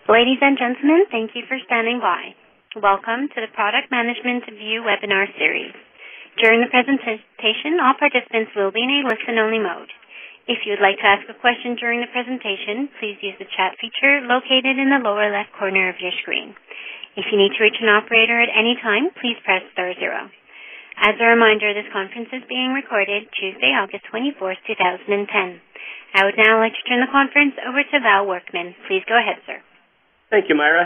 Ladies and gentlemen, thank you for standing by. Welcome to the Product Management View webinar series. During the presentation, all participants will be in a listen-only mode. If you would like to ask a question during the presentation, please use the chat feature located in the lower left corner of your screen. If you need to reach an operator at any time, please press *0. As a reminder, this conference is being recorded Tuesday, August 24th, 2010. I would now like to turn the conference over to Val Workman. Please go ahead, sir. Thank you, Myra.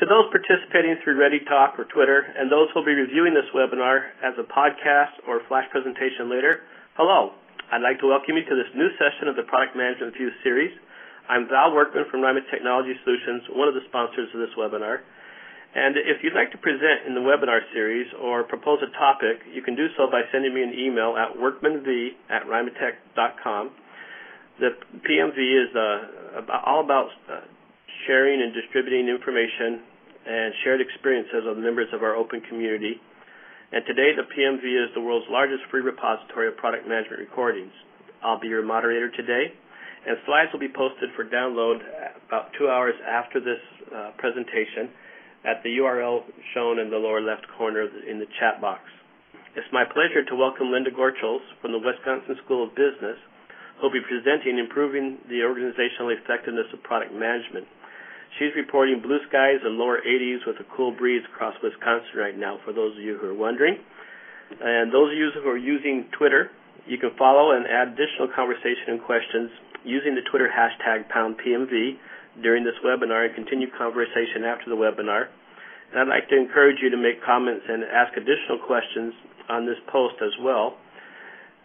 To those participating through ReadyTalk or Twitter, and those who will be reviewing this webinar as a podcast or flash presentation later, hello. I'd like to welcome you to this new session of the Product Management View series. I'm Val Workman from Ryma Technology Solutions, one of the sponsors of this webinar. And if you'd like to present in the webinar series or propose a topic, you can do so by sending me an email at workmanv@rymatech.com. The PMV is all about sharing and distributing information and shared experiences of the members of our open community. And today, the PMV is the world's largest free repository of product management recordings. I'll be your moderator today, and slides will be posted for download about 2 hours after this presentation at the URL shown in the lower left corner in the chat box. It's my pleasure to welcome Linda Gorchels from the Wisconsin School of Business, who will be presenting Improving the Organizational Effectiveness of Product Management. She's reporting blue skies and lower 80s with a cool breeze across Wisconsin right now, for those of you who are wondering. And those of you who are using Twitter, you can follow and add additional conversation and questions using the Twitter hashtag #PMV during this webinar and continue conversation after the webinar. And I'd like to encourage you to make comments and ask additional questions on this post as well.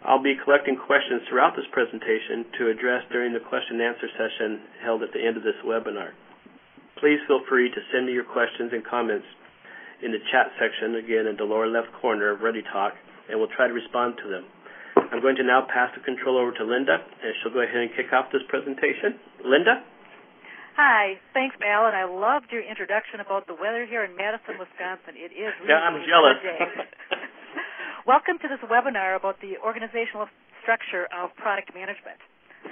I'll be collecting questions throughout this presentation to address during the question and answer session held at the end of this webinar. Please feel free to send me your questions and comments in the chat section, again, in the lower left corner of ReadyTalk, and we'll try to respond to them. I'm going to now pass the control over to Linda, and she'll go ahead and kick off this presentation. Linda? Hi. Thanks, Al, and I loved your introduction about the weather here in Madison, Wisconsin. It is really I'm jealous. a good day. Welcome to this webinar about the organizational structure of product management.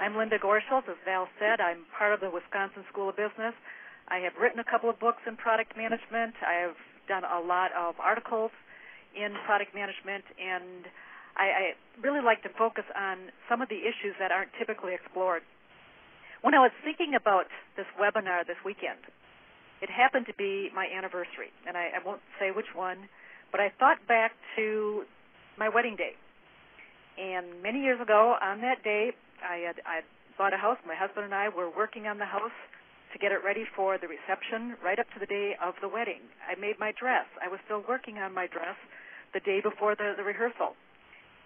I'm Linda Gorchels. As Val said, I'm part of the Wisconsin School of Business. I have written a couple of books in product management. I have done a lot of articles in product management, and I really like to focus on some of the issues that aren't typically explored. When I was thinking about this webinar this weekend, it happened to be my anniversary, and I won't say which one, but I thought back to my wedding day. And many years ago on that day, I bought a house. My husband and I were working on the house to get it ready for the reception right up to the day of the wedding. I made my dress. I was still working on my dress the day before the rehearsal.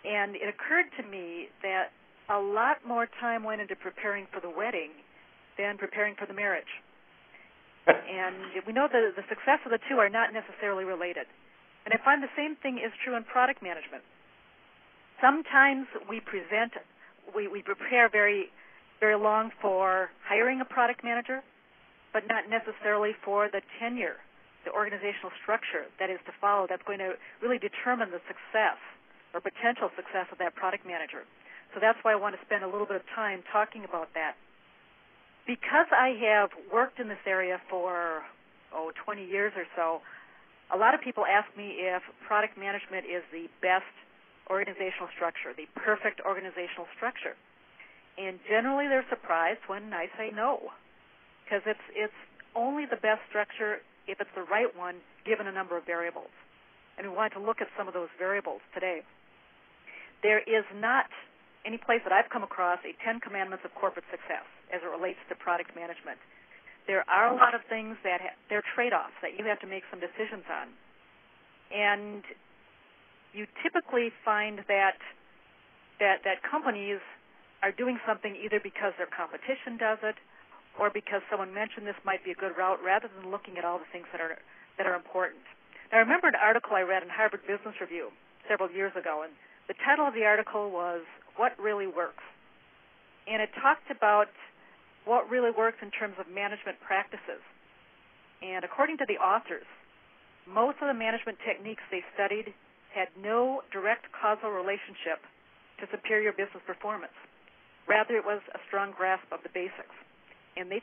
And it occurred to me that a lot more time went into preparing for the wedding than preparing for the marriage. And we know that the success of the two are not necessarily related. And I find the same thing is true in product management. Sometimes we prepare very, very long for hiring a product manager, but not necessarily for the tenure, the organizational structure that is to follow that's going to really determine the success or potential success of that product manager. So that's why I want to spend a little bit of time talking about that. Because I have worked in this area for 20 years or so, a lot of people ask me if product management is the best organizational structure, the perfect organizational structure. And generally they're surprised when I say no, because it's only the best structure if it's the right one given a number of variables. And we want to look at some of those variables today. There is not any place that I've come across a 10 commandments of corporate success as it relates to product management. There are a lot of things that they're trade-offs that you have to make some decisions on. And you typically find that companies are doing something either because their competition does it or because someone mentioned this might be a good route rather than looking at all the things that are important. Now, I remember an article I read in Harvard Business Review several years ago, and the title of the article was What Really Works? And it talked about what really works in terms of management practices. And according to the authors, most of the management techniques they studied had no direct causal relationship to superior business performance. Rather, it was a strong grasp of the basics. And they